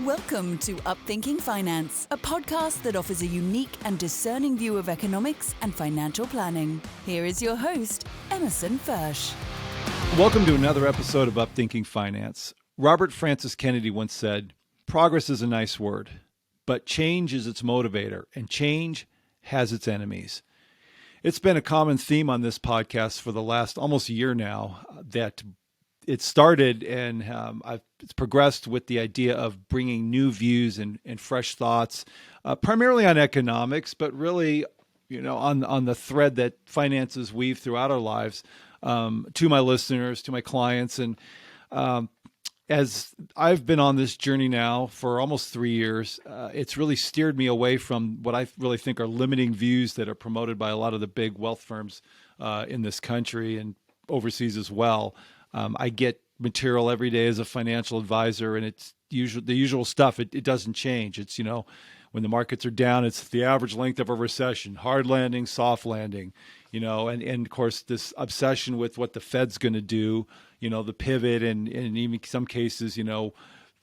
Welcome to Upthinking Finance, a podcast that offers a unique and discerning view of economics and financial planning. Here is your host, Emerson Fersch. Welcome to another episode of Upthinking Finance. Robert Francis Kennedy once said, "Progress is a nice word, but change is its motivator, and change has its enemies." It's been a common theme on this podcast for the last almost year now that it started and it's progressed with the idea of bringing new views and fresh thoughts, primarily on economics, but really, on the thread that finances weave throughout our lives, to my listeners, to my clients. And as I've been on this journey now for almost 3 years, it's really steered me away from what I really think are limiting views that are promoted by a lot of the big wealth firms in this country and overseas as well. I get material every day as a financial advisor, and it's the usual stuff. It doesn't change. It's, when the markets are down, it's the average length of a recession, hard landing, soft landing, and of course, this obsession with what the Fed's going to do, the pivot and even some cases,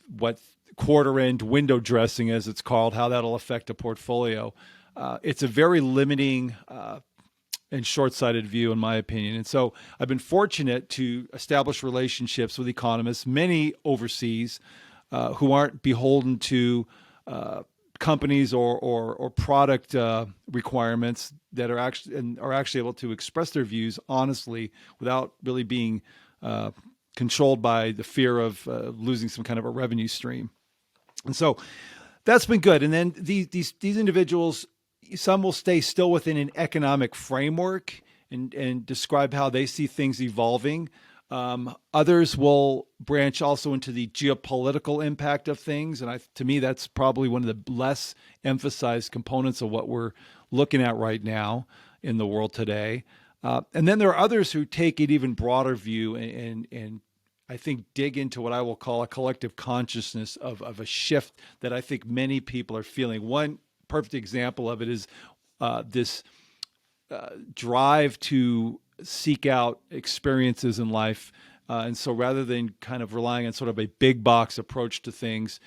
what quarter end window dressing, as it's called, how that'll affect a portfolio. It's a very limiting and short-sighted view, in my opinion. And so I've been fortunate to establish relationships with economists, many overseas, who aren't beholden to companies or product requirements that are actually able to express their views honestly without really being controlled by the fear of losing some kind of a revenue stream. And so that's been good. And then these individuals, some will stay still within an economic framework and describe how they see things evolving. Others will branch also into the geopolitical impact of things. And to me, that's probably one of the less emphasized components of what we're looking at right now in the world today. And then there are others who take an even broader view and I think dig into what I will call a collective consciousness of a shift that I think many people are feeling. One perfect example of it is this drive to seek out experiences in life. And so rather than kind of relying on sort of a big box approach to things,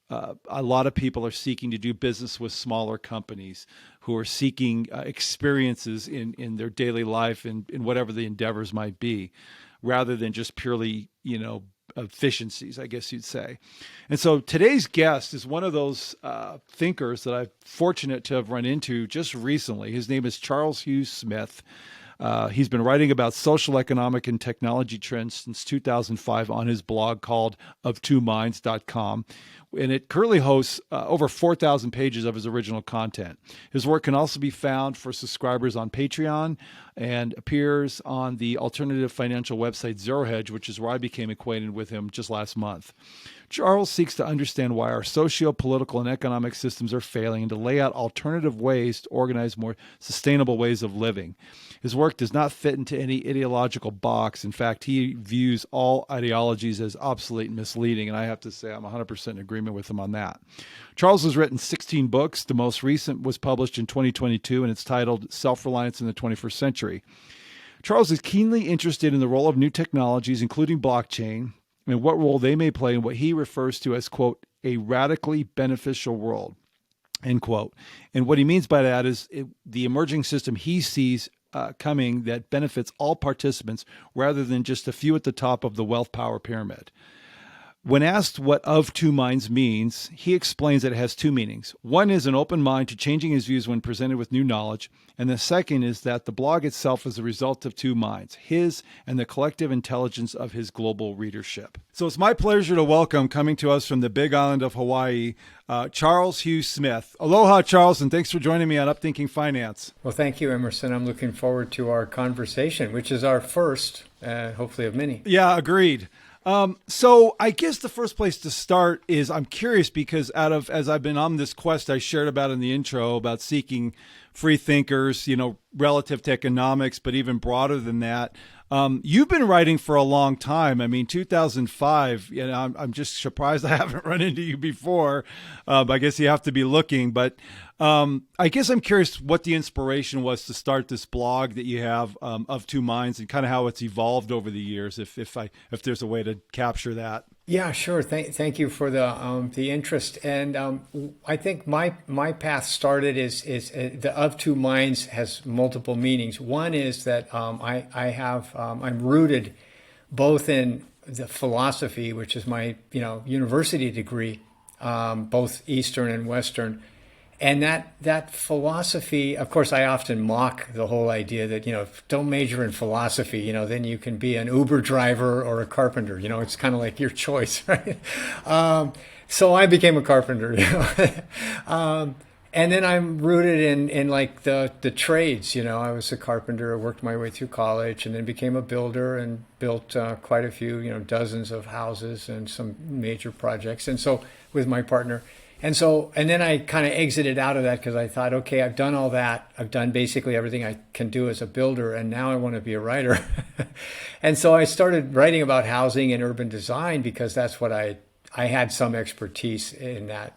a lot of people are seeking to do business with smaller companies who are seeking experiences in their daily life and in whatever the endeavors might be, rather than just purely, efficiencies, I guess you'd say. And so today's guest is one of those thinkers that I'm fortunate to have run into just recently. His name is Charles Hugh Smith. He's been writing about social, economic, and technology trends since 2005 on his blog called of2minds.com. And it currently hosts over 4,000 pages of his original content. His work can also be found for subscribers on Patreon and appears on the alternative financial website Zero Hedge, which is where I became acquainted with him just last month. Charles seeks to understand why our socio-political and economic systems are failing and to lay out alternative ways to organize more sustainable ways of living. His work does not fit into any ideological box. In fact, he views all ideologies as obsolete and misleading, and I have to say I'm 100% in agreement with him on that. Charles has written 16 books. The most recent was published in 2022, and it's titled Self-Reliance in the 21st Century. Charles is keenly interested in the role of new technologies, including blockchain, and what role they may play in what he refers to as, quote, a radically beneficial world, end quote. And what he means by that is the emerging system he sees coming that benefits all participants rather than just a few at the top of the wealth power pyramid. When asked what of two minds means, he explains that it has two meanings. One is an open mind to changing his views when presented with new knowledge, and the second is that the blog itself is a result of two minds, his and the collective intelligence of his global readership. So it's my pleasure to welcome, coming to us from the big island of Hawaii, Charles Hugh Smith. Aloha, Charles, and thanks for joining me on Upthinking Finance. Well, thank you, Emerson. I'm looking forward to our conversation, which is our first, hopefully of many. Yeah, agreed. So I guess the first place to start is I'm curious because as I've been on this quest I shared about in the intro about seeking free thinkers, relative to economics, but even broader than that. You've been writing for a long time. I mean, 2005, I'm just surprised I haven't run into you before. I guess you have to be looking, but I guess I'm curious what the inspiration was to start this blog that you have, of Two Minds, and kind of how it's evolved over the years, if there's a way to capture that. Yeah, sure. Thank you for the interest. And I think my path started is the of two minds has multiple meanings. One is that I'm rooted both in the philosophy, which is my university degree, both Eastern and Western, and that philosophy. Of course, I often mock the whole idea that don't major in philosophy, then you can be an Uber driver or a carpenter. It's kind of like your choice, right? So I became a carpenter. And then I'm rooted in like the trades. I was a carpenter. I worked my way through college, and then became a builder and built quite a few, dozens of houses and some major projects. And so with my partner, and then I kind of exited out of that because I thought, okay, I've done all that. I've done basically everything I can do as a builder, and now I want to be a writer. And so I started writing about housing and urban design because that's what I had some expertise in that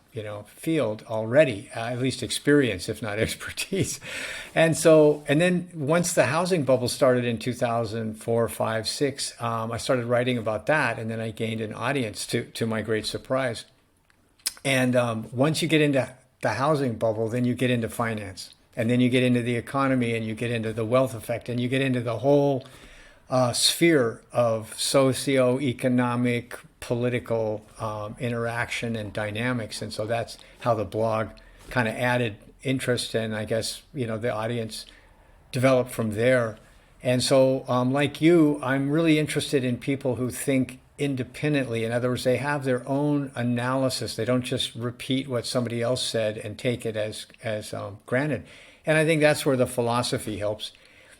field already, at least experience, if not expertise. And then once the housing bubble started in 2004, 5, 6, I started writing about that, and then I gained an audience to my great surprise. And once you get into the housing bubble, then you get into finance, and then you get into the economy, and you get into the wealth effect, and you get into the whole sphere of socio-economic, political interaction and dynamics. And so that's how the blog kind of added interest, and I guess the audience developed from there. And so, like you, I'm really interested in people who think independently. In other words, they have their own analysis. They don't just repeat what somebody else said and take it as granted. And I think that's where the philosophy helps.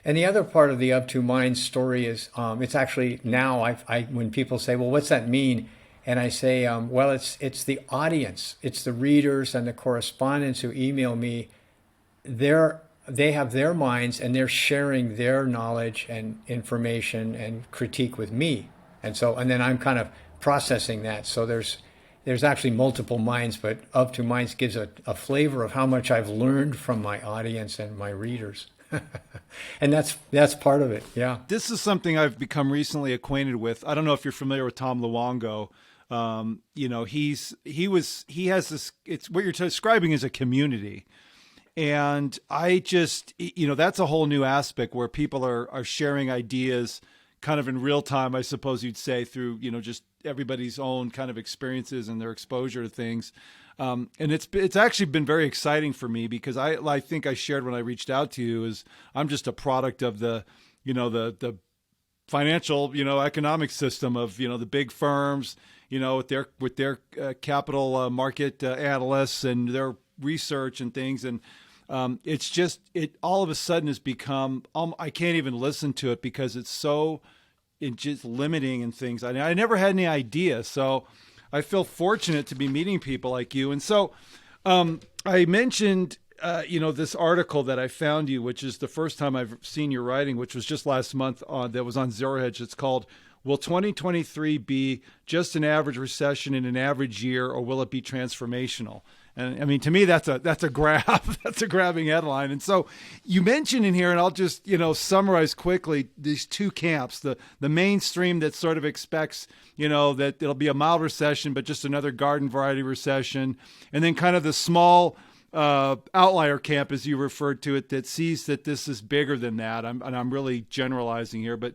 And the other part of the Of Two Minds story is it's actually now when people say, well, what's that mean? And I say, well, it's the audience, it's the readers and the correspondents who email me. They have their minds, and they're sharing their knowledge and information and critique with me. And then I'm kind of processing that. So there's actually multiple minds, but Of Two Minds gives a flavor of how much I've learned from my audience and my readers. And that's part of it. Yeah. This is something I've become recently acquainted with. I don't know if you're familiar with Tom Luongo. He has this, it's what you're describing as a community. And I just, that's a whole new aspect where people are sharing ideas kind of in real time, I suppose you'd say, through, just everybody's own kind of experiences and their exposure to things. And it's actually been very exciting for me because I think I shared when I reached out to you is I'm just a product of the financial, economic system of, the big firms, with their capital market analysts and their research and things. And it's just, it all of a sudden has become, I can't even listen to it because it's so just limiting and things. I never had any idea. So I feel fortunate to be meeting people like you. And so I mentioned, this article that I found you, which is the first time I've seen your writing, which was just last month that was on Zero Hedge. It's called, Will 2023 be just an average recession in an average year, or will it be transformational? And I mean, to me, that's a grab. That's a grabbing headline. And so you mentioned in here, and I'll just, summarize quickly these two camps, the mainstream that sort of expects, that it'll be a mild recession, but just another garden variety recession. And then kind of the small outlier camp, as you referred to it, that sees that this is bigger than that. I'm really generalizing here, but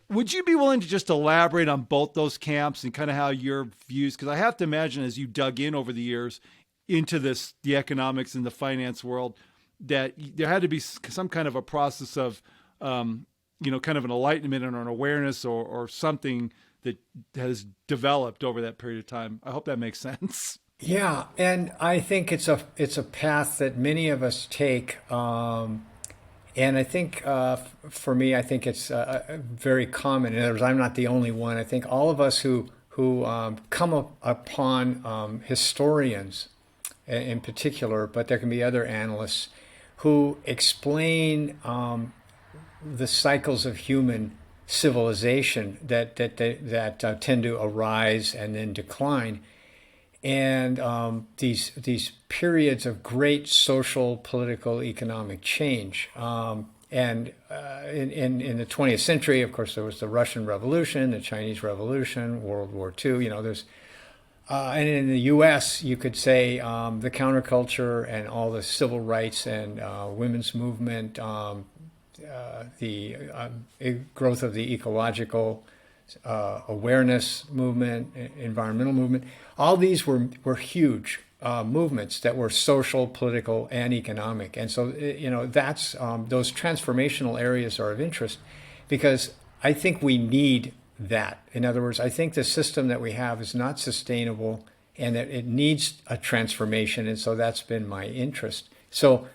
would you be willing to just elaborate on both those camps and kind of how your views, because I have to imagine as you dug in over the years into the economics and the finance world, that there had to be some kind of a process of, kind of an enlightenment or an awareness or something that has developed over that period of time. I hope that makes sense. Yeah, and I think it's a path that many of us take. And I think for me, I think it's very common. In other words, I'm not the only one. I think all of us who come upon historians in particular, but there can be other analysts who explain the cycles of human civilization that tend to arise and then decline. And these periods of great social, political, economic change. And in the 20th century, of course, there was the Russian Revolution, the Chinese Revolution, World War II. There's and in the U.S., you could say the counterculture and all the civil rights and women's movement, the growth of the ecological awareness movement, environmental movement. All these were huge movements that were social, political, and economic. And so, that's those transformational areas are of interest because I think we need that. In other words, I think the system that we have is not sustainable and that it needs a transformation. And so that's been my interest. So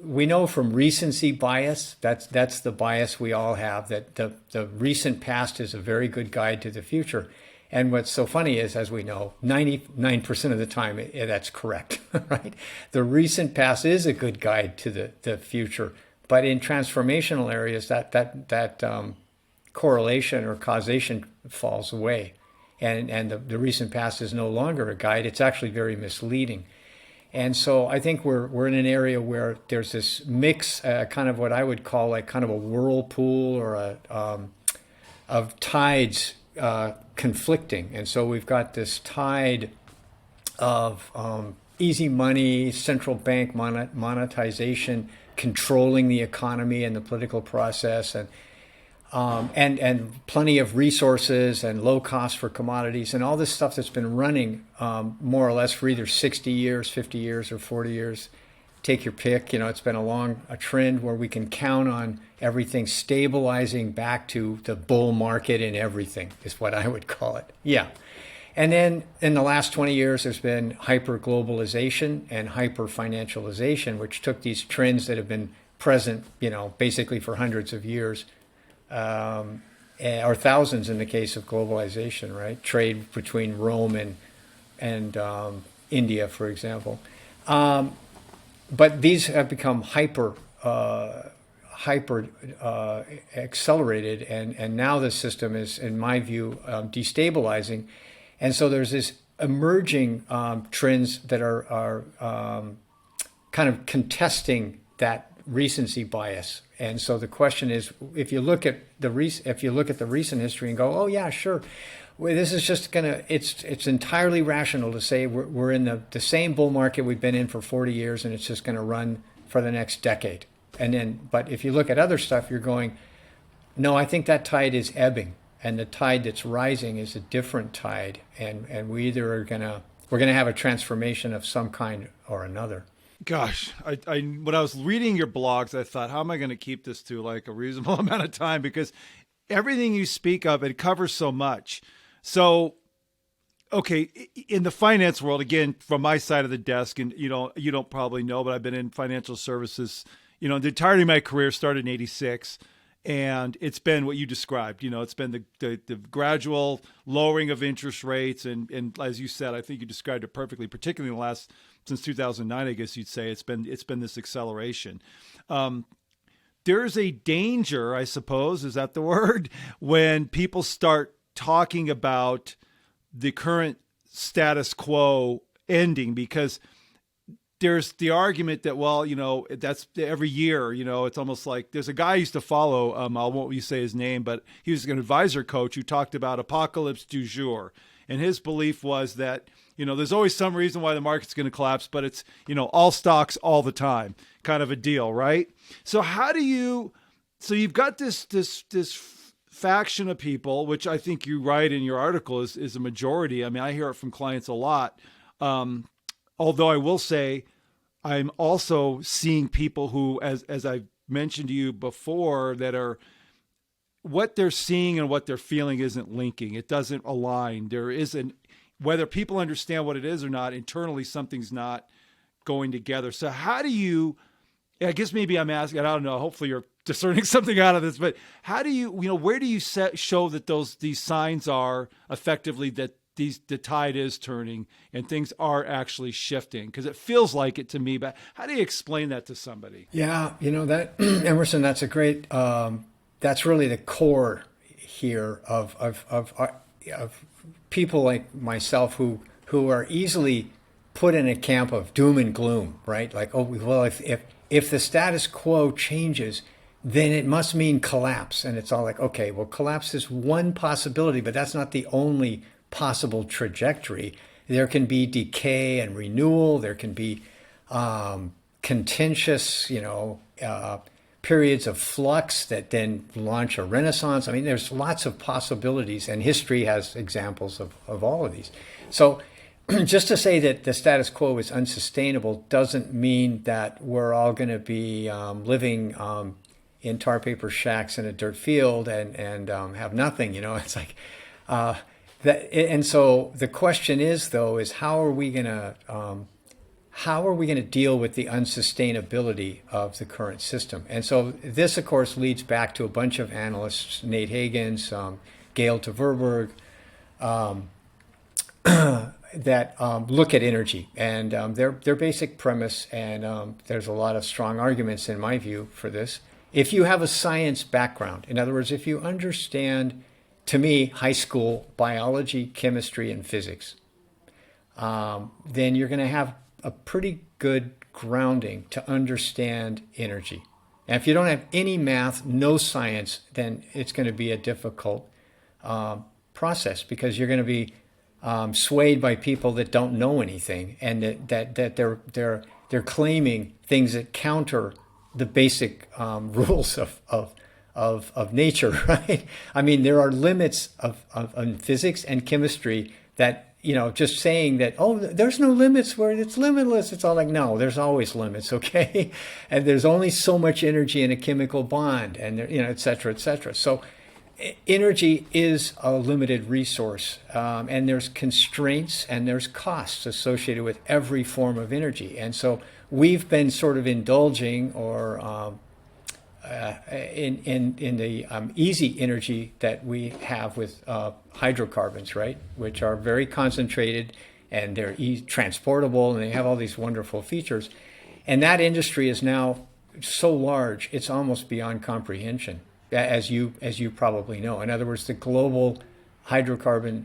we know from recency bias, that's the bias we all have, that the recent past is a very good guide to the future. And what's so funny is, as we know, 99% of the time that's correct, right? The recent past is a good guide to the future. But in transformational areas, that correlation or causation falls away. And the recent past is no longer a guide. It's actually very misleading. And so I think we're in an area where there's this mix, kind of what I would call like kind of a whirlpool or of tides conflicting. And so we've got this tide of easy money, central bank monetization, controlling the economy and the political process, and plenty of resources and low cost for commodities and all this stuff that's been running more or less for either 60 years, 50 years, or 40 years. Take your pick. It's been a trend where we can count on everything stabilizing back to the bull market in everything is what I would call it. Yeah. And then in the last 20 years, there's been hyper-globalization and hyper-financialization, which took these trends that have been present, basically for hundreds of years, or thousands in the case of globalization, right? Trade between Rome and India, for example. But these have become hyper accelerated, and now the system is, in my view, destabilizing. And so there's this emerging trends that are kind of contesting that recency bias. And so the question is, if you look at the recent history and go, oh yeah, sure, well, this is just it's entirely rational to say we're in the same bull market we've been in for 40 years and it's just going to run for the next decade. But if you look at other stuff, you're going, no, I think that tide is ebbing, and the tide that's rising is a different tide, and we either we're gonna have a transformation of some kind or another. Gosh, when I was reading your blogs, I thought, how am I going to keep this to like a reasonable amount of time? Because everything you speak of, it covers so much. So, okay, in the finance world, again, from my side of the desk, and you don't probably know, but I've been in financial services, the entirety of my career started in '86. And it's been what you described. It's been the gradual lowering of interest rates. And as you said, I think you described it perfectly, particularly in the since 2009, I guess you'd say it's been this acceleration. There's a danger, I suppose, is that the word, when people start talking about the current status quo ending, because there's the argument that, well, that's every year, it's almost like there's a guy I used to follow. I won't say his name, but he was an advisor coach who talked about apocalypse du jour. And his belief was that, there's always some reason why the market's going to collapse, but it's, all stocks all the time kind of a deal. Right. So so you've got this faction of people, which I think you write in your article is a majority. I mean, I hear it from clients a lot. Although I will say, I'm also seeing people who, as I mentioned to you before, that are what they're seeing and what they're feeling isn't linking. It doesn't align. There isn't, whether people understand what it is or not, internally something's not going together. So how do you, I guess maybe I'm asking, I don't know, hopefully you're discerning something out of this, but how do you, where do you show that these signs are effectively that the tide is turning and things are actually shifting? Because it feels like it to me, but how do you explain that to somebody? Yeah, that Emerson, that's a great, that's really the core here of people like myself who are easily put in a camp of doom and gloom, right? Like, oh, well, if the status quo changes, then it must mean collapse. And it's all like, okay, well, collapse is one possibility, but that's not the only possible trajectory. There can be decay and renewal. There can be contentious, periods of flux that then launch a renaissance. I mean, there's lots of possibilities, and history has examples of all of these. So just to say that the status quo is unsustainable doesn't mean that we're all going to be living in tar paper shacks in a dirt field and have nothing. It's like that. And so the question is, though, is how are we going to deal with the unsustainability of the current system? And so this, of course, leads back to a bunch of analysts, Nate Hagens, Gail Tverberg, that look at energy and their basic premise. And there's a lot of strong arguments, in my view, for this. If you have a science background, in other words, if you understand, to me, high school biology, chemistry, and physics, then you're going to have a pretty good grounding to understand energy. And if you don't have any math, no science, then it's going to be a difficult process, because you're going to be swayed by people that don't know anything, and that they're claiming things that counter the basic rules of nature, right? I mean, there are limits of physics and chemistry that, just saying that, oh, there's no limits where it's limitless. It's all like, no, there's always limits, okay? And there's only so much energy in a chemical bond, and, et cetera, et cetera. So energy is a limited resource, and there's constraints and there's costs associated with every form of energy. And so we've been sort of indulging or in the easy energy that we have with hydrocarbons, right? Which are very concentrated, and they're transportable, and they have all these wonderful features. And that industry is now so large, it's almost beyond comprehension, as you probably know. In other words, the global hydrocarbon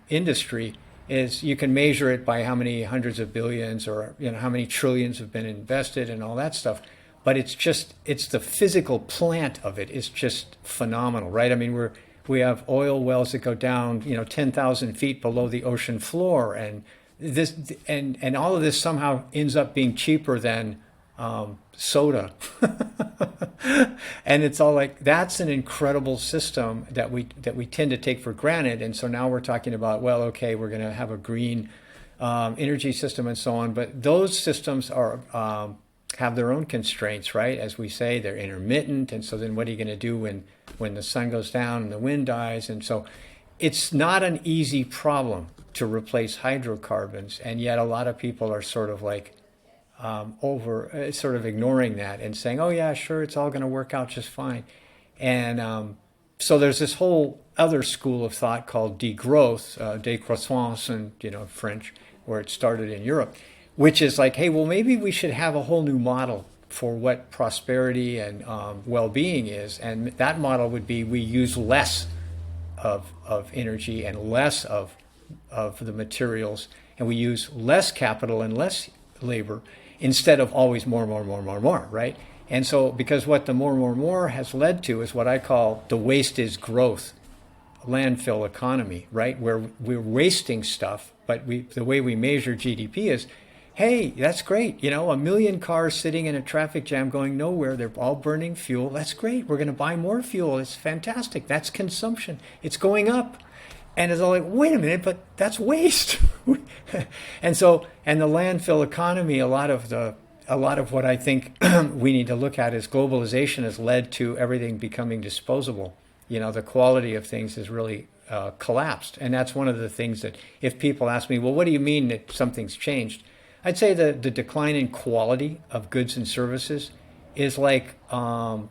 industry is, you can measure it by how many hundreds of billions or how many trillions have been invested and all that stuff. But it's the physical plant of it is just phenomenal, right? I mean, we have oil wells that go down 10,000 feet below the ocean floor, and this and all of this somehow ends up being cheaper than soda. And it's all like, that's an incredible system that we tend to take for granted. And so now we're talking about, well, okay, we're going to have a green energy system and so on, but those systems are have their own constraints, right? As we say, they're intermittent, and so then what are you going to do when the sun goes down and the wind dies? And so it's not an easy problem to replace hydrocarbons, and yet a lot of people are sort of like sort of ignoring that and saying, oh yeah, sure, it's all going to work out just fine. And so there's this whole other school of thought called degrowth, décroissance in French, where it started in Europe, which is like, hey, well, maybe we should have a whole new model for what prosperity and well-being is. And that model would be, we use less of energy and less of the materials, and we use less capital and less labor, instead of always more, right? And so, because what the more has led to is what I call the waste is growth landfill economy, right? Where we're wasting stuff, but the way we measure GDP is, hey, that's great. 1 million cars sitting in a traffic jam going nowhere. They're all burning fuel. That's great. We're going to buy more fuel. It's fantastic. That's consumption. It's going up. And it's all like, wait a minute, but that's waste. And the landfill economy, a lot of what I think we need to look at is globalization has led to everything becoming disposable. The quality of things has really collapsed. And that's one of the things that, if people ask me, well, what do you mean that something's changed? I'd say the decline in quality of goods and services is like an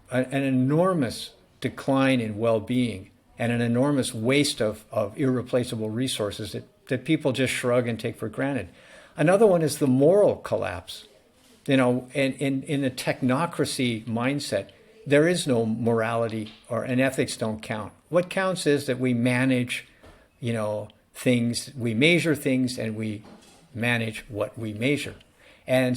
enormous decline in well-being and an enormous waste of irreplaceable resources that people just shrug and take for granted. Another one is the moral collapse. In the technocracy mindset, there is no morality and ethics don't count. What counts is that we manage, things, we measure things, and we manage what we measure. And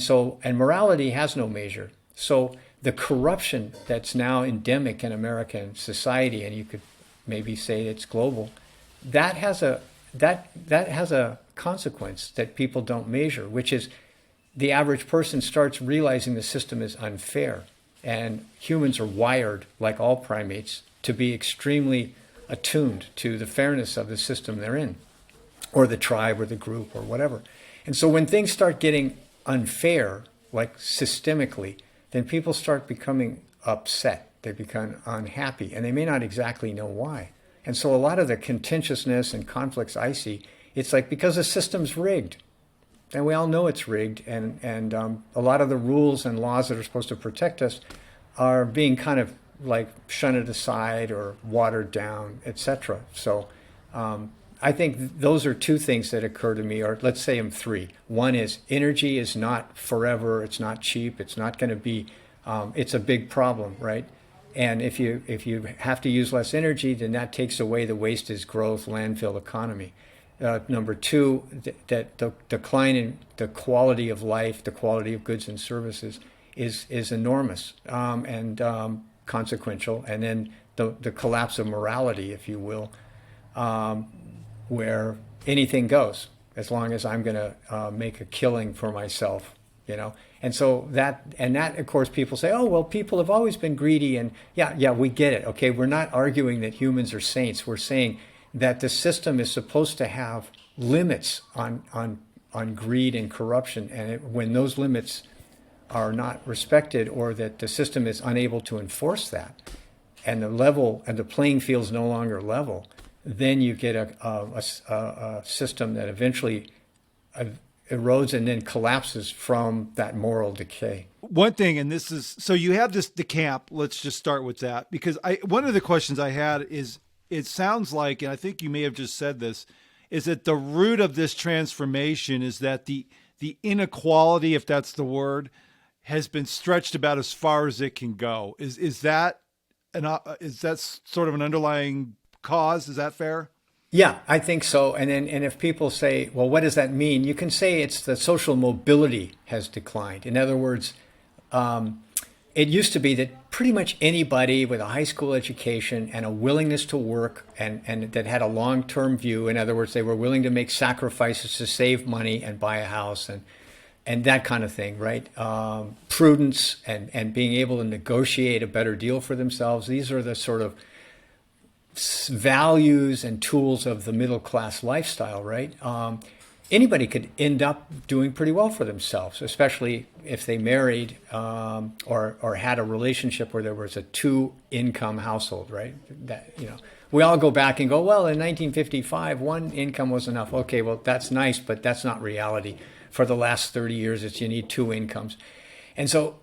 morality has no measure. So the corruption that's now endemic in American society, and you could maybe say it's global, that has a consequence that people don't measure, which is the average person starts realizing the system is unfair. And humans are wired, like all primates, to be extremely attuned to the fairness of the system they're in, or the tribe or the group or whatever. And so when things start getting unfair, like systemically, then people start becoming upset. They become unhappy, and they may not exactly know why. And so a lot of the contentiousness and conflicts I see, it's like because the system's rigged. And we all know it's rigged, and a lot of the rules and laws that are supposed to protect us are being kind of like shunted aside or watered down, etc. So I think those are two things that occur to me, or let's say them three. One is energy is not forever, it's not cheap, it's not going to be, it's a big problem, right? And if you have to use less energy, then that takes away the waste is growth, landfill economy. Number two, that the decline in the quality of life, the quality of goods and services is enormous and consequential. And then the collapse of morality, if you will, where anything goes as long as I'm going to make a killing for myself, you know. And so that, of course, people say, oh, well, people have always been greedy. And yeah, we get it. Okay, we're not arguing that humans are saints. We're saying that the system is supposed to have limits on greed and corruption. And when those limits are not respected, or that the system is unable to enforce that, and the playing field is no longer level, then you get a system that eventually erodes and then collapses from that moral decay. One thing, and this is, so you have the camp, let's just start with that, because one of the questions I had is, it sounds like, and I think you may have just said this, is that the root of this transformation is that the inequality, if that's the word, has been stretched about as far as it can go. Is that sort of an underlying cause? Is that fair? Yeah, I think so. And if people say, well, what does that mean? You can say it's the social mobility has declined. In other words, it used to be that pretty much anybody with a high school education and a willingness to work and that had a long-term view, in other words, they were willing to make sacrifices to save money and buy a house and that kind of thing, right? Prudence and being able to negotiate a better deal for themselves. These are the sort of values and tools of the middle class lifestyle, right? Anybody could end up doing pretty well for themselves, especially if they married or had a relationship where there was a two-income household, right? That, you know, we all go back and go, well, in 1955, one income was enough. Okay, well, that's nice, but that's not reality. For the last 30 years, you need two incomes. And so,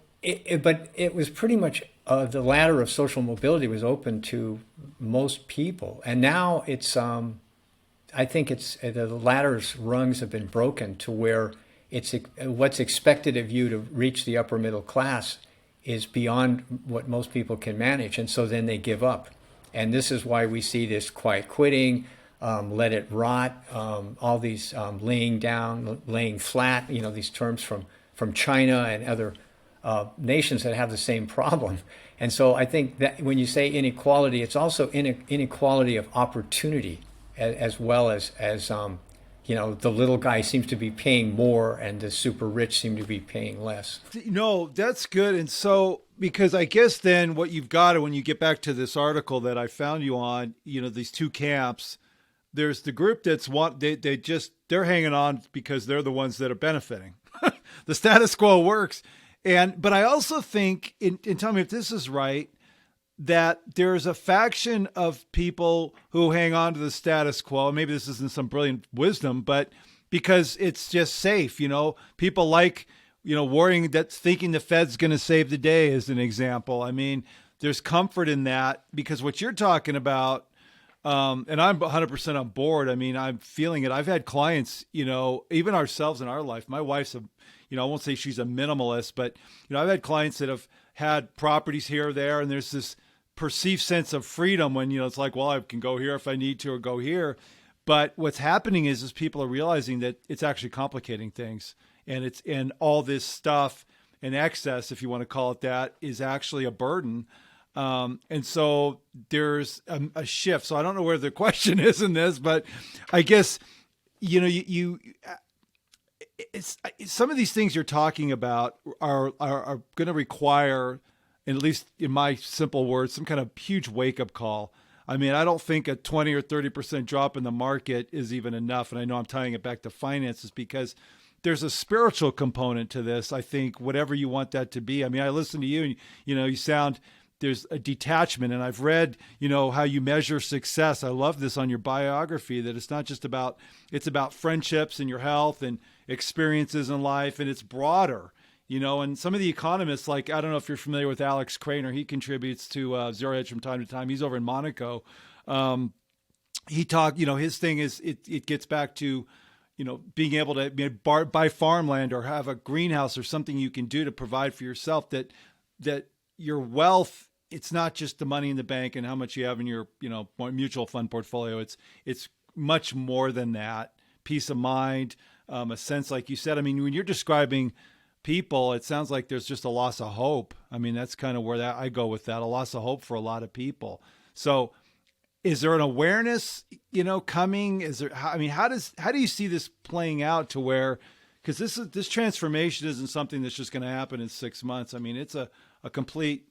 but it was pretty much the ladder of social mobility was open to most people. And now it's, I think it's, the ladder's rungs have been broken to where it's what's expected of you to reach the upper middle class is beyond what most people can manage. And so then they give up. And this is why we see this quiet quitting, let it rot, all these laying down, laying flat, you know, these terms from China and other nations that have the same problem. And so I think that when you say inequality, it's also inequality of opportunity, as well as you know, the little guy seems to be paying more and the super rich seem to be paying less. No, that's good. And so, because I guess then what you've got, when you get back to this article that I found you on, you know, these two camps, there's the group that's they're hanging on because they're the ones that are benefiting. The status quo works. But I also think, and tell me if this is right, that there's a faction of people who hang on to the status quo. Maybe this isn't some brilliant wisdom, but because it's just safe, you know, people like, you know, worrying that thinking the Fed's going to save the day as an example. I mean, there's comfort in that because what you're talking about, and I'm 100% on board. I mean, I'm feeling it. I've had clients, you know, even ourselves in our life, my wife's you know, I won't say she's a minimalist, but, you know, I've had clients that have had properties here or there, and there's this perceived sense of freedom when, you know, it's like, well, I can go here if I need to or go here. But what's happening is people are realizing that it's actually complicating things, and all this stuff in excess, if you want to call it that, is actually a burden. And so there's a shift. So I don't know where the question is in this, but I guess, it's some of these things you're talking about are going to require, at least in my simple words, some kind of huge wake up call. I mean, I don't think a 20 or 30% drop in the market is even enough. And I know I'm tying it back to finances because there's a spiritual component to this. I think whatever you want that to be. I mean, I listen to you and, you sound, there's a detachment, and I've read, how you measure success. I love this on your biography, that it's not just about, it's about friendships and your health and experiences in life, and it's broader, and some of the economists, like, I don't know if you're familiar with Alex Craner, he contributes to Zero Hedge from time to time. He's over in Monaco. He talked, his thing is, it gets back to, being able to buy farmland or have a greenhouse or something you can do to provide for yourself, that your wealth, it's not just the money in the bank and how much you have in your, mutual fund portfolio. It's much more than that. Peace of mind, a sense, like you said. I mean, when you're describing people, it sounds like there's just a loss of hope. I mean, that's kind of where I go with that, a loss of hope for a lot of people. So is there an awareness, coming? Is there, how do you see this playing out to where, because this transformation isn't something that's just going to happen in 6 months. I mean, it's a complete,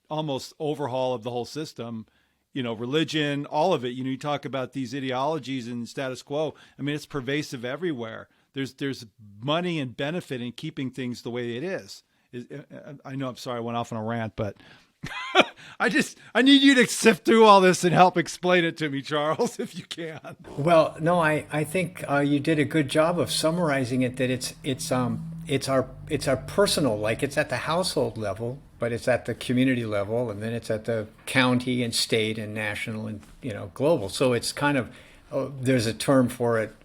almost overhaul of the whole system, religion, all of it. You talk about these ideologies and status quo. I mean, it's pervasive everywhere. There's money and benefit in keeping things the way it is. I know, I'm sorry, I went off on a rant, but I need you to sift through all this and help explain it to me, Charles, if you can. Well, no, I think you did a good job of summarizing it. That it's our personal, like it's at the household level, but it's at the community level, and then it's at the county and state and national and global. So it's kind of there's a term for it,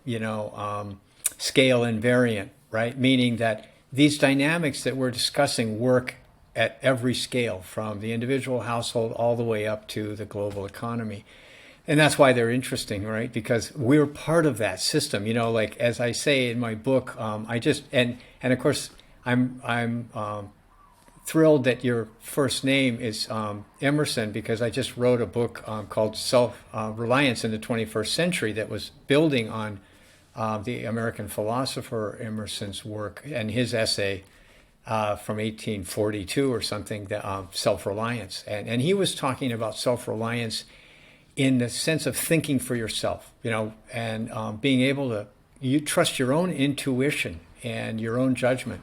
scale invariant, right? Meaning that these dynamics that we're discussing work at every scale, from the individual household all the way up to the global economy. And that's why they're interesting, right? Because we're part of that system. Like as I say in my book, and of course I'm thrilled that your first name is Emerson, because I just wrote a book called Self-Reliance in the 21st Century that was building on the American philosopher Emerson's work and his essay from 1842 or something, Self-Reliance. And he was talking about self-reliance in the sense of thinking for yourself, and being able to, you trust your own intuition and your own judgment,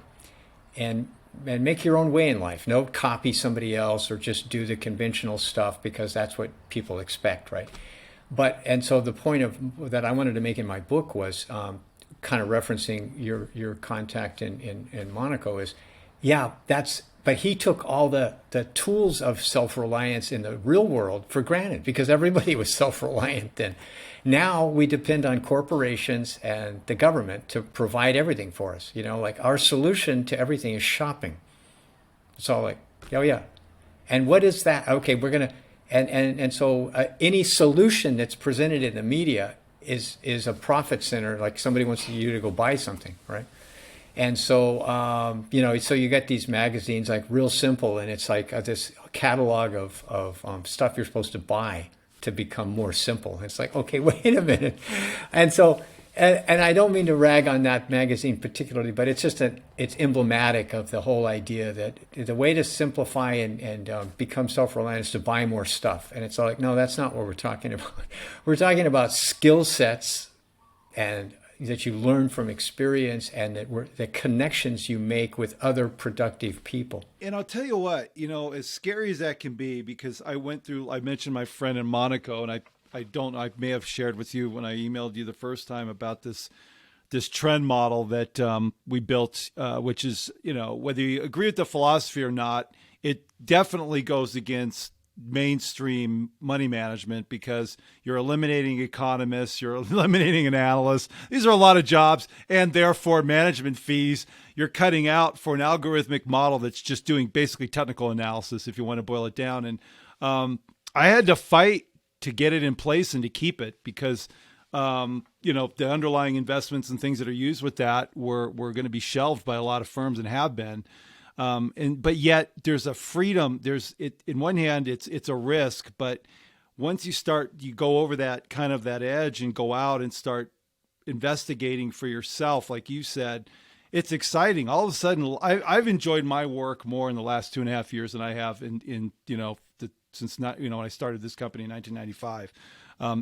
and make your own way in life. Don't copy somebody else or just do the conventional stuff because that's what people expect, right? And so the point that I wanted to make in my book was kind of referencing your contact in Monaco is, but he took all the tools of self-reliance in the real world for granted because everybody was self-reliant then. Now we depend on corporations and the government to provide everything for us. Like our solution to everything is shopping. It's all like, oh yeah. And what is that? Okay, we're going to, and so any solution that's presented in the media is a profit center, like somebody wants you to go buy something, right? And so, so you get these magazines like Real Simple, and it's like this catalog of stuff you're supposed to buy to become more simple. It's like, okay, wait a minute. And so, and I don't mean to rag on that magazine particularly, but it's just it's emblematic of the whole idea that the way to simplify and become self-reliant is to buy more stuff. And it's like, no, that's not what we're talking about. We're talking about skill sets and that you learn from experience, and the connections you make with other productive people. And I'll tell you what, as scary as that can be, because I mentioned my friend in Monaco, and I may have shared with you when I emailed you the first time about this trend model that we built, which is, whether you agree with the philosophy or not, it definitely goes against mainstream money management, because you're eliminating economists, you're eliminating an analyst. These are a lot of jobs, and therefore management fees you're cutting out for an algorithmic model that's just doing basically technical analysis, if you want to boil it down. And I had to fight to get it in place and to keep it, because the underlying investments and things that are used with that were going to be shelved by a lot of firms and have been. But yet there's a freedom. In one hand, it's a risk, but once you go over that kind of that edge and go out and start investigating for yourself, like you said, it's exciting. All of a sudden, I've enjoyed my work more in the last 2.5 years than I have since when I started this company in 1995.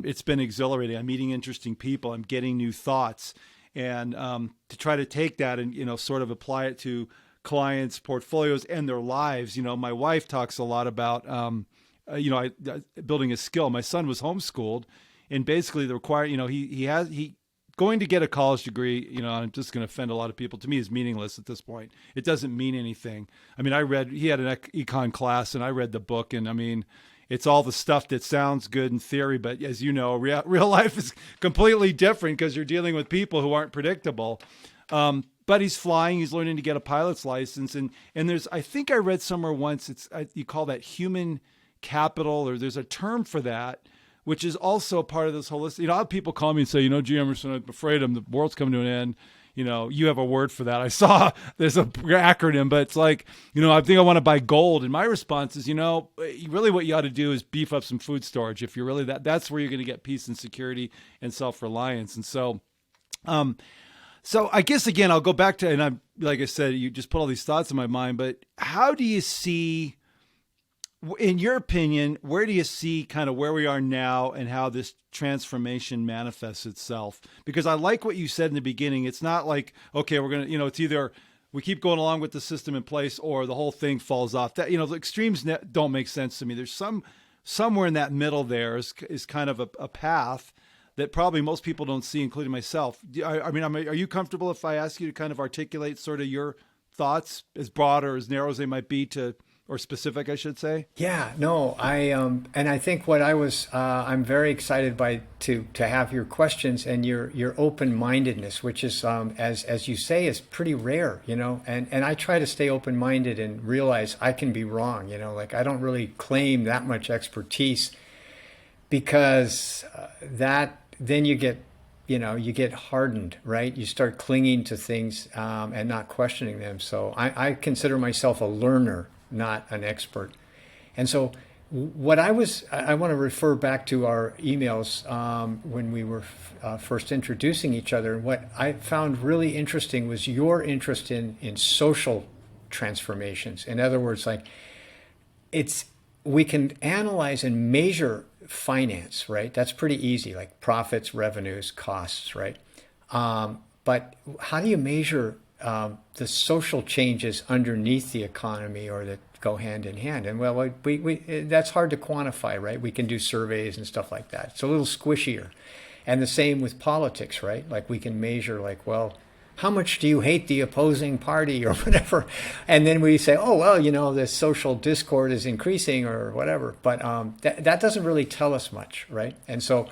It's been exhilarating. I'm meeting interesting people. I'm getting new thoughts, and to try to take that and sort of apply it to clients' portfolios and their lives. My wife talks a lot about building a skill. My son was homeschooled, and basically the require he going to get a college degree, I'm just going to offend a lot of people, to me is meaningless at this point. It doesn't mean anything. I mean, he had an econ class and I read the book, and I mean, it's all the stuff that sounds good in theory, but as you know, real life is completely different because you're dealing with people who aren't predictable. But he's flying, he's learning to get a pilot's license. And I think I read somewhere once, you call that human capital, or there's a term for that, which is also part of this holistic. I have people call me and say, G. Emerson, I'm afraid the world's coming to an end. You have a word for that. I saw there's a acronym, but it's like, I think I want to buy gold. And my response is, really what you ought to do is beef up some food storage. If you're really that's where you're going to get peace and security and self-reliance. And so I guess, again, I'll go back to, and I'm, like I said, you just put all these thoughts in my mind, but how do you see, in your opinion, where do you see kind of where we are now and how this transformation manifests itself? Because I like what you said in the beginning. It's not like, okay, we're going to, it's either we keep going along with the system in place or the whole thing falls off. That, the extremes don't make sense to me. There's somewhere in that middle there is kind of a path that probably most people don't see, including myself. I mean, are you comfortable if I ask you to kind of articulate sort of your thoughts, as broad or as narrow as they might be, or specific, I should say? Yeah, no, and I think what I'm very excited to have your questions and your open-mindedness, which is, as you say, is pretty rare, and I try to stay open-minded and realize I can be wrong, like I don't really claim that much expertise, because then you get hardened, right? You start clinging to things and not questioning them. So I consider myself a learner, not an expert. And so I want to refer back to our emails when we were first introducing each other. What I found really interesting was your interest in social transformations. In other words, like we can analyze and measure finance, right? That's pretty easy, like profits, revenues, costs, right? But how do you measure the social changes underneath the economy, or that go hand in hand? And well, that's hard to quantify, right? We can do surveys and stuff like that. It's a little squishier. And the same with politics, right? Like we can measure, like, well, how much do you hate the opposing party or whatever? And then we say, oh, well, the social discord is increasing or whatever. But that doesn't really tell us much, right? And so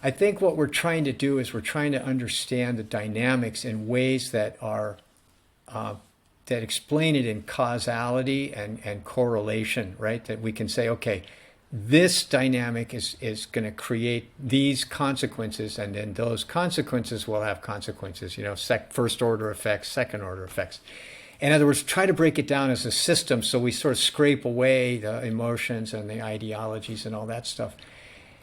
I think what we're trying to do is we're trying to understand the dynamics in ways that are that explain it in causality and correlation, right? That we can say, okay, this dynamic is going to create these consequences, and then those consequences will have consequences, first order effects, second order effects. In other words, try to break it down as a system, so we sort of scrape away the emotions and the ideologies and all that stuff.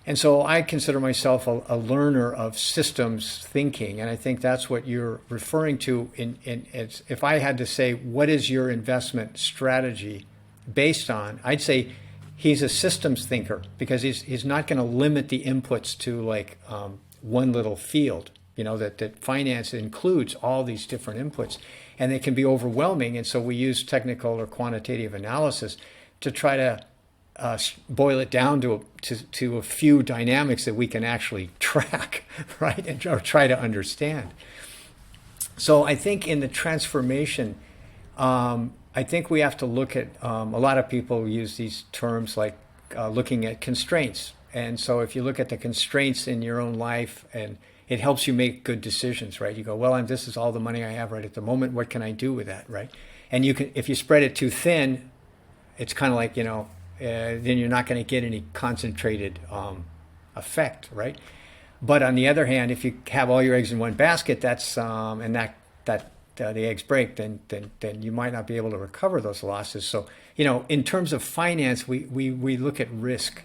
And so I consider myself a learner of systems thinking, and I think that's what you're referring to. If I had to say, what is your investment strategy based on, I'd say he's a systems thinker, because he's not going to limit the inputs to like one little field. That finance includes all these different inputs, and they can be overwhelming. And so we use technical or quantitative analysis to try to boil it down to a few dynamics that we can actually track, right, or try to understand. So I think in the transformation, I think we have to look at, a lot of people use these terms like looking at constraints. And so if you look at the constraints in your own life, and it helps you make good decisions, right? You go, well, this is all the money I have right at the moment. What can I do with that, right? And you can, if you spread it too thin, it's kind of like, then you're not going to get any concentrated effect, right? But on the other hand, if you have all your eggs in one basket, that's and that the eggs break, then you might not be able to recover those losses. So, in terms of finance, we look at risk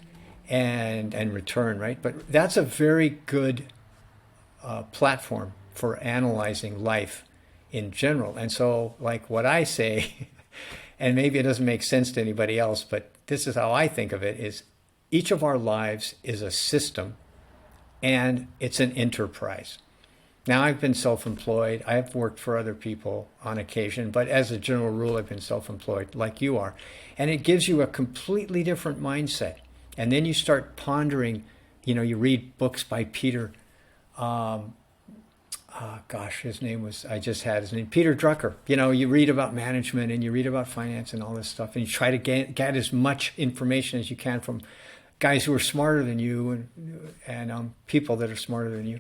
and return, right? But that's a very good platform for analyzing life in general. And so, like what I say, and maybe it doesn't make sense to anybody else, but this is how I think of it: is each of our lives is a system, and it's an enterprise. Now, I've been self-employed. I've worked for other people on occasion, but as a general rule, I've been self-employed like you are. And it gives you a completely different mindset. And then you start pondering, you read books by Peter, his name was, I just had his name, Peter Drucker. You read about management and you read about finance and all this stuff, and you try to get as much information as you can from guys who are smarter than you and people that are smarter than you.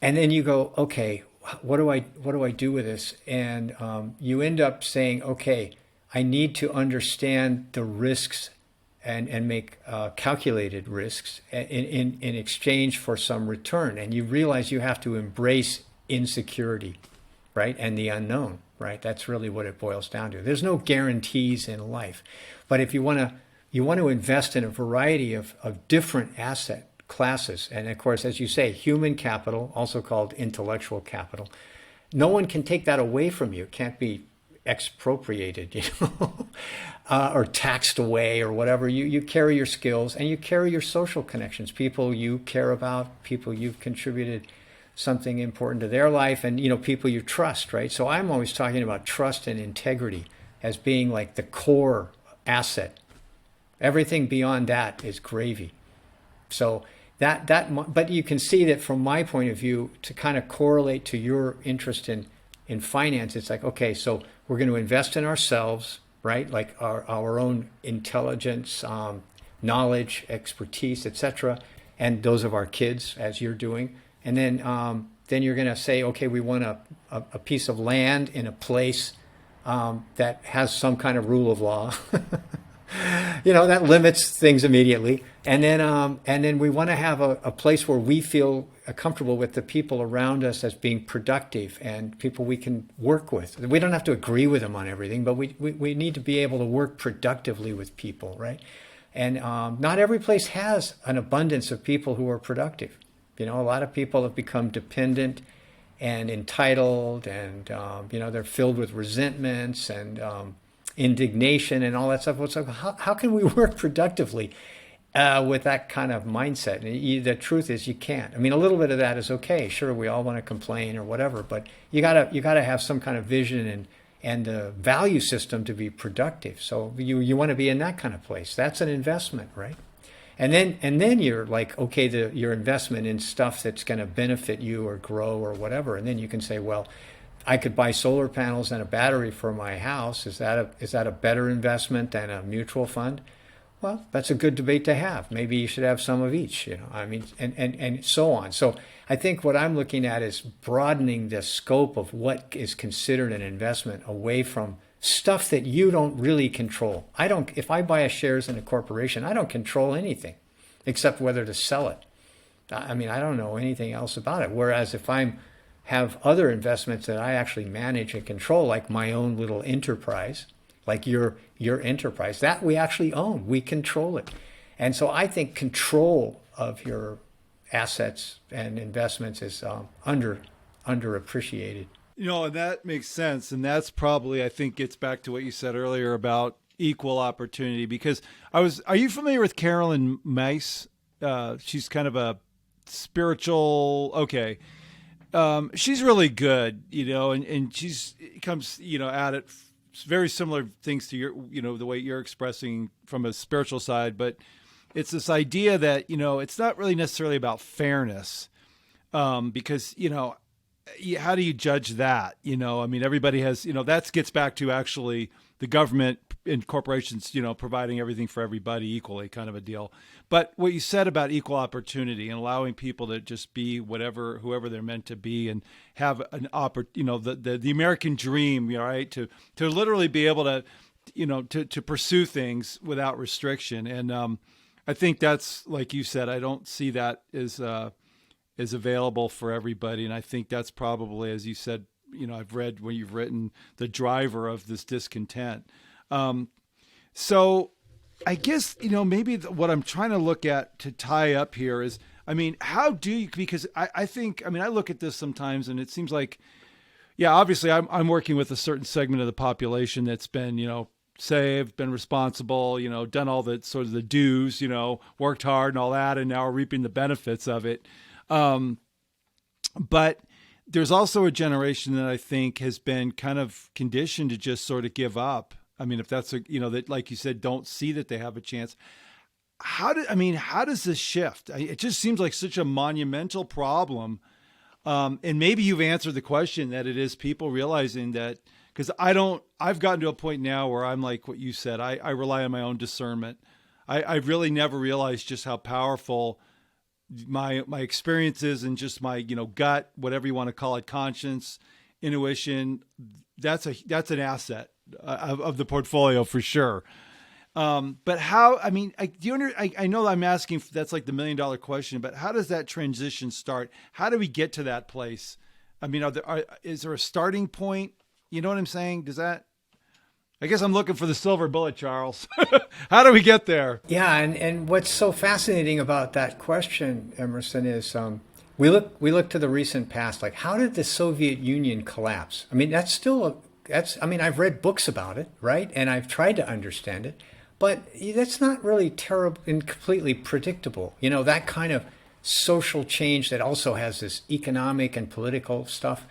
And then you go, okay, what do I do with this? And you end up saying, okay, I need to understand the risks and make calculated risks in exchange for some return. And you realize you have to embrace insecurity, right? And the unknown, right? That's really what it boils down to. There's no guarantees in life. But if you want to invest in a variety of different asset classes, and of course, as you say, human capital, also called intellectual capital, no one can take that away from you. It can't be expropriated, or taxed away or whatever. You carry your skills and you carry your social connections, people you care about, people you've contributed something important to their life, and people you trust, right? So I'm always talking about trust and integrity as being like the core asset. Everything beyond that is gravy. So but you can see that from my point of view, to kind of correlate to your interest in finance, it's like, okay, so we're going to invest in ourselves, right? Like our own intelligence, knowledge, expertise, etc., and those of our kids, as you're doing. And then you're going to say, okay, we want a piece of land in a place that has some kind of rule of law. That limits things immediately. And then we want to have a place where we feel comfortable with the people around us as being productive and people we can work with. We don't have to agree with them on everything, but we need to be able to work productively with people, right? And not every place has an abundance of people who are productive. A lot of people have become dependent and entitled, and they're filled with resentments and indignation and all that stuff. It's like, how can we work productively with that kind of mindset? And the truth is, you can't. I mean, a little bit of that is okay. Sure, we all want to complain or whatever, but you gotta have some kind of vision and a value system to be productive. So you want to be in that kind of place. That's an investment, right? And then you're like, okay, your investment in stuff that's going to benefit you or grow or whatever. And then you can say, well, I could buy solar panels and a battery for my house. Is that a better investment than a mutual fund? Well, that's a good debate to have. Maybe you should have some of each, I mean, and so on. So I think what I'm looking at is broadening the scope of what is considered an investment away from stuff that you don't really control. If I buy shares in a corporation, I don't control anything except whether to sell it. I mean, I don't know anything else about it. Whereas if I have other investments that I actually manage and control, like my own little enterprise, like your enterprise, that we actually own, we control it. And so I think control of your assets and investments is underappreciated. And that makes sense. And that's probably, I think, gets back to what you said earlier about equal opportunity. Because are you familiar with Carolyn Myss? She's kind of a spiritual, okay. She's really good, and she's comes, at it very similar things to your, the way you're expressing from a spiritual side. But it's this idea that, it's not really necessarily about fairness, because, how do you judge that? I mean, everybody has, that gets back to actually the government and corporations, providing everything for everybody equally, kind of a deal. But what you said about equal opportunity and allowing people to just be whoever they're meant to be, and have an the American dream, right? To literally be able to, to pursue things without restriction. And I think that's, like you said, I don't see that as is available for everybody. And I think that's probably, as you said, I've read when you've written, the driver of this discontent. So I guess, maybe what I'm trying to look at to tie up here is, how do you, because I think, I look at this sometimes and it seems like, yeah, obviously I'm working with a certain segment of the population that's been, saved, been responsible, done all the sort of the dues, worked hard and all that, and now are reaping the benefits of it. But there's also a generation that I think has been kind of conditioned to just sort of give up. If that's that, like you said, don't see that they have a chance. How does this shift? It just seems like such a monumental problem. And maybe you've answered the question that it is people realizing that, because I've gotten to a point now where I'm like what you said, I rely on my own discernment. I really never realized just how powerful my experiences and just my, gut, whatever you want to call it, conscience, intuition, that's an asset of the portfolio for sure. But how, I know I'm asking, that's like the $1 million question, but how does that transition start? How do we get to that place? Is there a starting point? You know what I'm saying? I guess I'm looking for the silver bullet, Charles. How do we get there? Yeah. And what's so fascinating about that question, Emerson, is, we look to the recent past, like how did the Soviet Union collapse? I've read books about it, right? And I've tried to understand it, but that's not really terrible and completely predictable. That kind of social change that also has this economic and political stuff.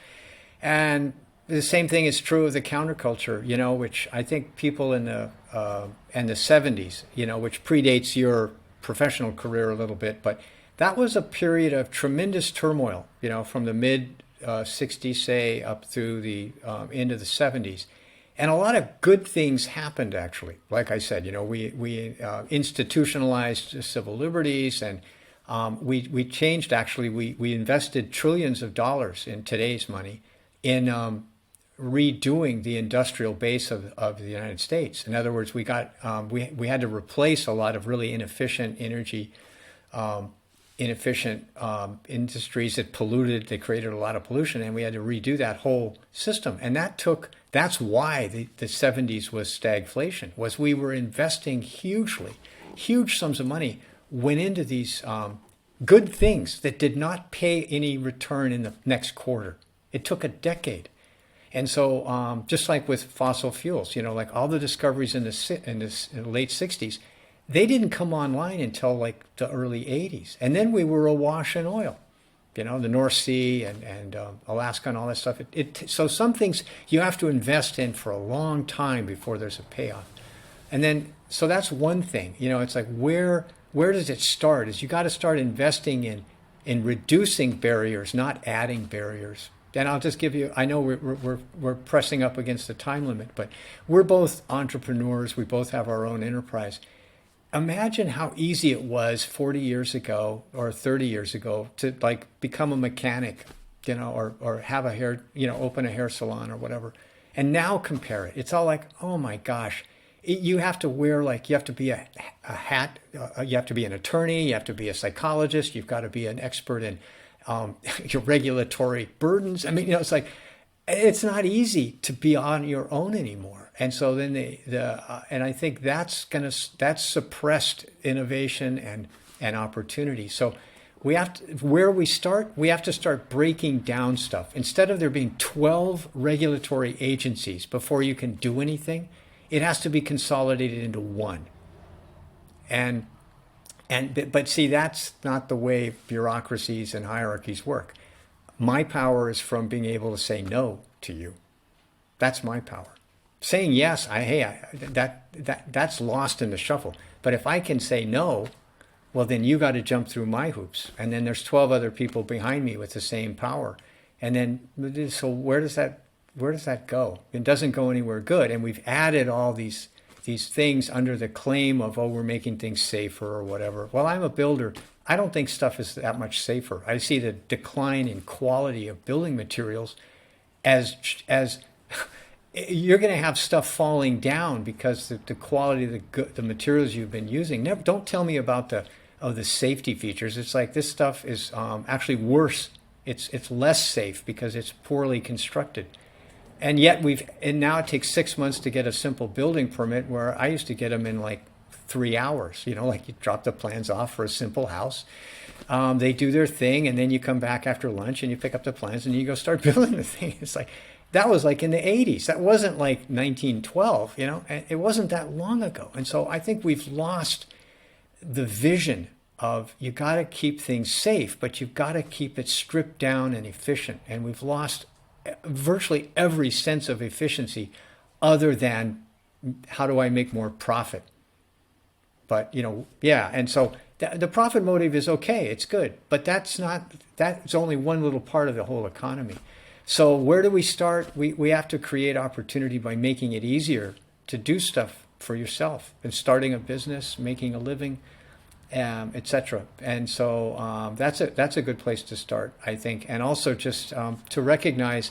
And the same thing is true of the counterculture, which I think people in the 70s, which predates your professional career a little bit, but that was a period of tremendous turmoil, from the mid 60s, say, up through the end of the 70s. And a lot of good things happened, actually. Like I said, we institutionalized civil liberties, and we changed, actually, we invested trillions of dollars in today's money in redoing the industrial base of the United States. In other words, we had to replace a lot of really inefficient industries that polluted. They created a lot of pollution, and we had to redo that whole system. And that's why the 70s was stagflation, was we were investing huge sums of money went into these good things that did not pay any return in the next quarter. It took a decade. And so just like with fossil fuels, like all the discoveries in the late 60s, they didn't come online until like the early 80s. And then we were awash in oil, the North Sea and Alaska and all that stuff. So some things you have to invest in for a long time before there's a payoff. And then, so that's one thing, it's like where does it start? Is you got to start investing in reducing barriers, not adding barriers. And I'll just give you, I know we're pressing up against the time limit, but we're both entrepreneurs. We both have our own enterprise. Imagine how easy it was 40 years ago or 30 years ago to like become a mechanic, or have a hair, open a hair salon or whatever. And now compare it. It's all like, oh my gosh, you have to wear, like, you have to be a hat, you have to be an attorney, you have to be a psychologist, you've got to be an expert in your regulatory burdens. It's like, it's not easy to be on your own anymore. And so then and I think that's suppressed innovation and opportunity. So we have to start breaking down stuff. Instead of there being 12 regulatory agencies before you can do anything, it has to be consolidated into one. But see, that's not the way bureaucracies and hierarchies work. My power is from being able to say no to you. That's my power. Saying yes, that's lost in the shuffle. But if I can say no, well, then you got to jump through my hoops. And then there's 12 other people behind me with the same power. And then, so where does that go? It doesn't go anywhere good. And we've added all these things under the claim of, we're making things safer or whatever. Well, I'm a builder. I don't think stuff is that much safer. I see the decline in quality of building materials as you're going to have stuff falling down because the quality of the materials you've been using. Don't tell me about the of the safety features. It's like this stuff is actually worse. It's less safe because it's poorly constructed. And yet now it takes 6 months to get a simple building permit, where I used to get them in like 3 hours. Like you drop the plans off for a simple house. They do their thing, and then you come back after lunch and you pick up the plans and you go start building the thing. It's like, that was like in the 80s. That wasn't like 1912, it wasn't that long ago. And so I think we've lost the vision of, you got to keep things safe, but you've got to keep it stripped down and efficient. And we've lost virtually every sense of efficiency other than, how do I make more profit? But, and so the profit motive is okay, it's good, but that's only one little part of the whole economy. So where do we start? We have to create opportunity by making it easier to do stuff for yourself, and starting a business, making a living, etc. And so that's a good place to start, I think. And also just to recognize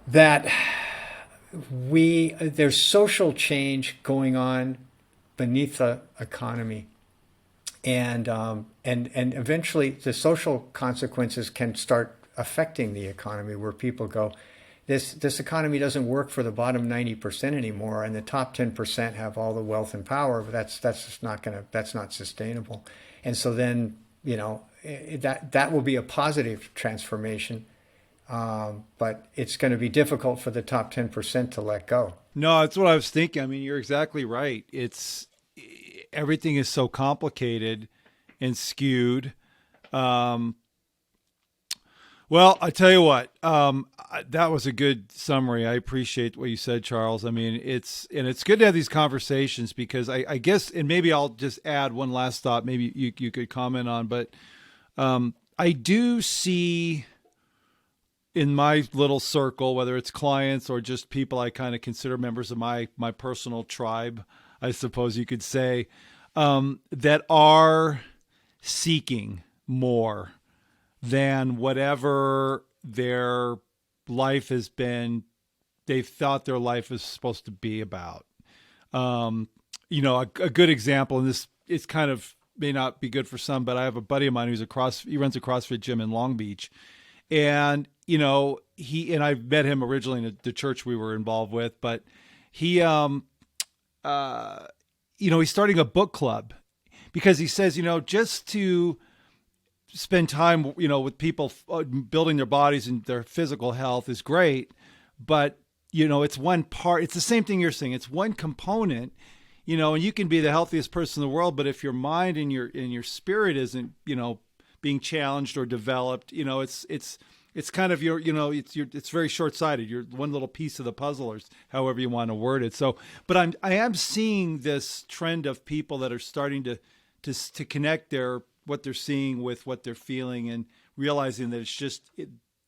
that there's social change going on beneath the economy, and eventually the social consequences can start affecting the economy, where people go, this economy doesn't work for the bottom 90% anymore, and the top 10% have all the wealth and power, but that's just that's not sustainable. And so then, that will be a positive transformation, but it's going to be difficult for the top 10% to let go. No, that's what I was thinking. I mean, you're exactly right. Everything is so complicated and skewed. Well, I tell you what, that was a good summary. I appreciate what you said, Charles. I mean, it's good to have these conversations, because I guess, and maybe I'll just add one last thought, maybe you could comment on, but I do see in my little circle, whether it's clients or just people I kind of consider members of my personal tribe, I suppose you could say, that are seeking more than whatever their life has been, they thought their life was supposed to be about. A good example, and this is kind of may not be good for some, but I have a buddy of mine he runs a CrossFit gym in Long Beach. And, I met him originally in the church we were involved with, but he's starting a book club, because he says, just to spend time, with people building their bodies and their physical health is great, but it's one part. It's the same thing you're saying. It's one component, and you can be the healthiest person in the world, but if your mind and your spirit isn't, being challenged or developed, it's kind of it's very short-sighted. You're one little piece of the puzzle, or however you want to word it. So, but I am seeing this trend of people that are starting to connect what they're seeing with what they're feeling, and realizing that it's just,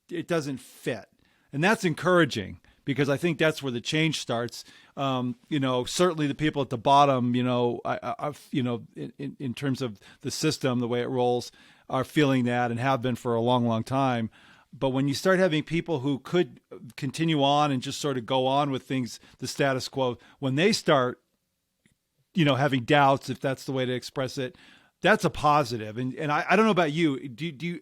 it doesn't fit. And that's encouraging, because I think that's where the change starts. Certainly the people at the bottom, in terms of the system, the way it rolls, are feeling that and have been for a long, long time. But when you start having people who could continue on and just sort of go on with things, the status quo, when they start, having doubts, if that's the way to express it, that's a positive. And I don't know about you.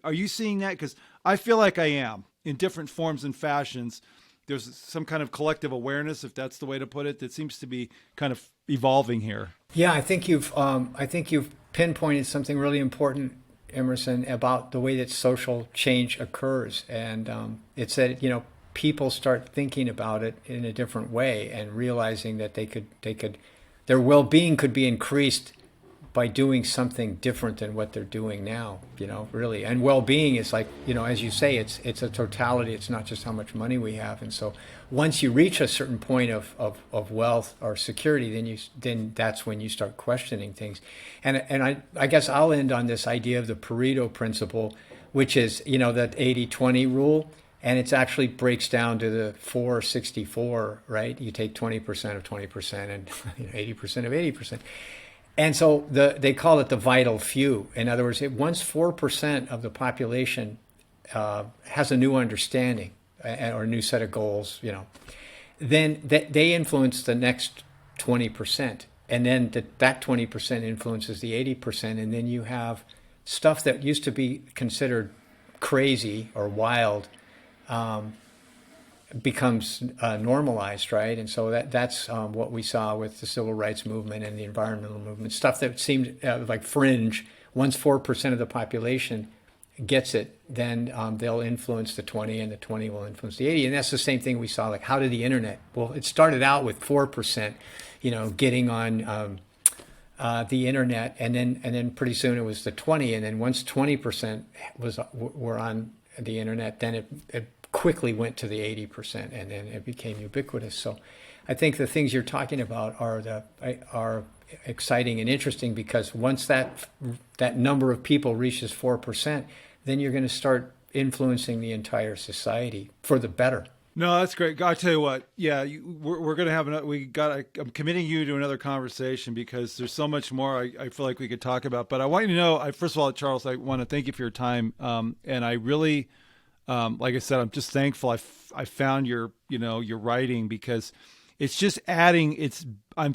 Are you seeing that? Because I feel like I am, in different forms and fashions. There's some kind of collective awareness, if that's the way to put it, that seems to be kind of evolving here. Yeah, I think you've pinpointed something really important, Emerson, about the way that social change occurs. And it's that, people start thinking about it in a different way, and realizing that their well-being could be increased by doing something different than what they're doing now, really. And well-being is like, as you say, it's a totality. It's not just how much money we have. And so once you reach a certain point of wealth or security, then that's when you start questioning things. And I guess I'll end on this idea of the Pareto principle, which is, that 80-20 rule. And it actually breaks down to the 4-64, right? You take 20% of 20% and 80% of 80%. And so they call it the vital few. In other words, once 4% of the population has a new understanding or a new set of goals, then they influence the next 20%. And then that 20% influences the 80%. And then you have stuff that used to be considered crazy or wild becomes normalized, right? And so that's what we saw with the civil rights movement and the environmental movement. Stuff that seemed like fringe. Once 4% of the population gets it, then they'll influence the 20, and the 20 will influence the 80. And that's the same thing we saw. Like, how did the internet? Well, it started out with 4%, getting on the internet, and then pretty soon it was the 20, and then once 20% were on the internet, then it quickly went to the 80%, and then it became ubiquitous. So I think the things you're talking about are exciting and interesting, because once that number of people reaches 4%, then you're going to start influencing the entire society for the better. No, that's great. I'll tell you what. Yeah, we're going to have I'm committing you to another conversation, because there's so much more I feel like we could talk about. But I want you to know, first of all, Charles, I want to thank you for your time. And I really, like I said, I'm just thankful I found your writing, because it's just adding. I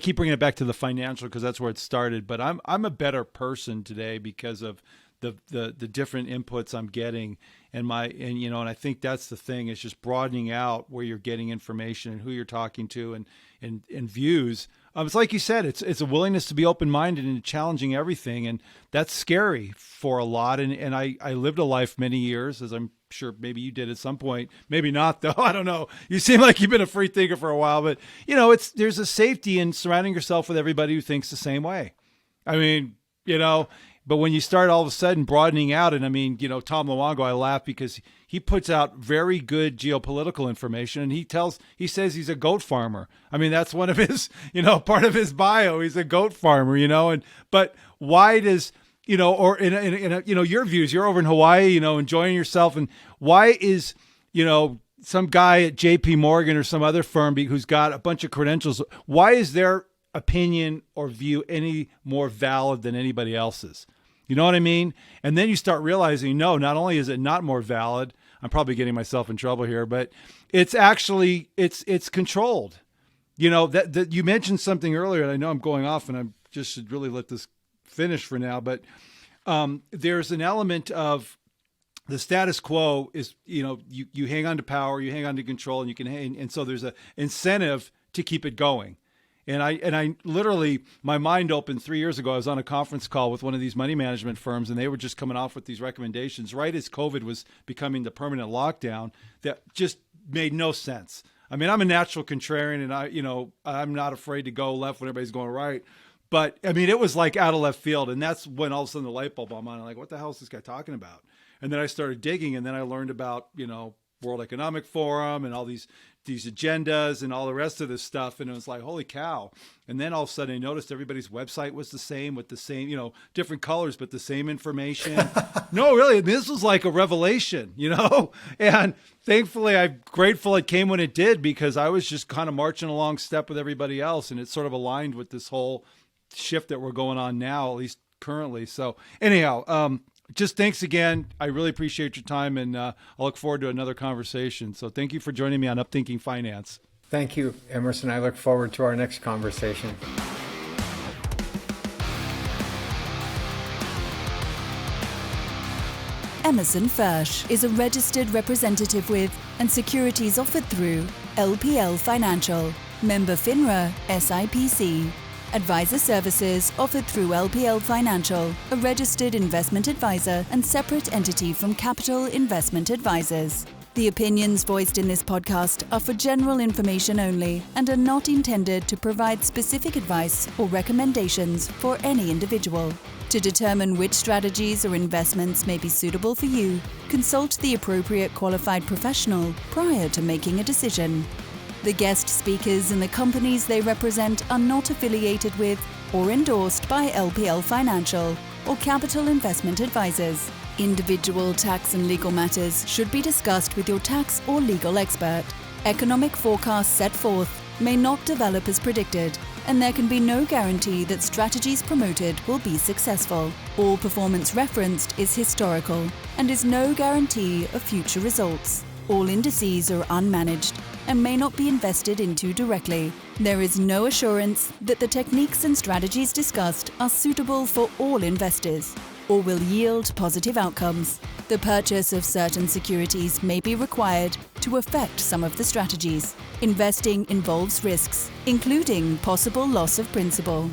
keep bringing it back to the financial, because that's where it started. But I'm a better person today because of the different inputs I'm getting, and I think that's the thing, is just broadening out where you're getting information and who you're talking to and views. It's like you said, it's a willingness to be open-minded and challenging everything, and that's scary for a lot. And I lived a life many years, as I'm sure maybe you did at some point, maybe not though. I don't know. You seem like you've been a free thinker for a while, but there's a safety in surrounding yourself with everybody who thinks the same way. I mean, but when you start all of a sudden broadening out, and Tom Luongo, I laugh because he puts out very good geopolitical information, and he says he's a goat farmer. I mean, that's one of his, part of his bio. He's a goat farmer, but why does, or in your views, you're over in Hawaii, enjoying yourself. And why is, some guy at JP Morgan or some other firm who's got a bunch of credentials, why is their opinion or view any more valid than anybody else's? You know what I mean? And then you start realizing, no, not only is it not more valid, I'm probably getting myself in trouble here, but it's actually, it's controlled. That you mentioned something earlier, and I know I'm going off, and I just should really let this finish for now, but there's an element of the status quo is, you hang on to power, you hang on to control, and you can hang, and so there's an incentive to keep it going. And I literally, my mind opened 3 years ago. I was on a conference call with one of these money management firms, and they were just coming off with these recommendations right as COVID was becoming the permanent lockdown that just made no sense. I mean, I'm a natural contrarian, and I'm not afraid to go left when everybody's going right. But I mean, it was like out of left field. And that's when all of a sudden the light bulb went on. I'm like, what the hell is this guy talking about? And then I started digging, and then I learned about, World Economic Forum and all these agendas and all the rest of this stuff. And it was like, holy cow. And then all of a sudden I noticed everybody's website was the same, with the same, different colors, but the same information. No, really, this was like a revelation, and thankfully I'm grateful it came when it did, because I was just kind of marching along step with everybody else. And it sort of aligned with this whole shift that we're going on now, at least currently. So anyhow, just thanks again. I really appreciate your time, and I look forward to another conversation. So thank you for joining me on Upthinking Finance. Thank you, Emerson. I look forward to our next conversation. Emerson Fersch is a registered representative with and securities offered through LPL Financial, member FINRA, SIPC. Advisor services offered through LPL Financial, a registered investment advisor and separate entity from Capital Investment Advisors. The opinions voiced in this podcast are for general information only and are not intended to provide specific advice or recommendations for any individual. To determine which strategies or investments may be suitable for you, consult the appropriate qualified professional prior to making a decision. The guest speakers and the companies they represent are not affiliated with or endorsed by LPL Financial or Capital Investment Advisors. Individual tax and legal matters should be discussed with your tax or legal expert. Economic forecasts set forth may not develop as predicted, and there can be no guarantee that strategies promoted will be successful. All performance referenced is historical and is no guarantee of future results. All indices are unmanaged and may not be invested into directly. There is no assurance that the techniques and strategies discussed are suitable for all investors or will yield positive outcomes. The purchase of certain securities may be required to affect some of the strategies. Investing involves risks, including possible loss of principal.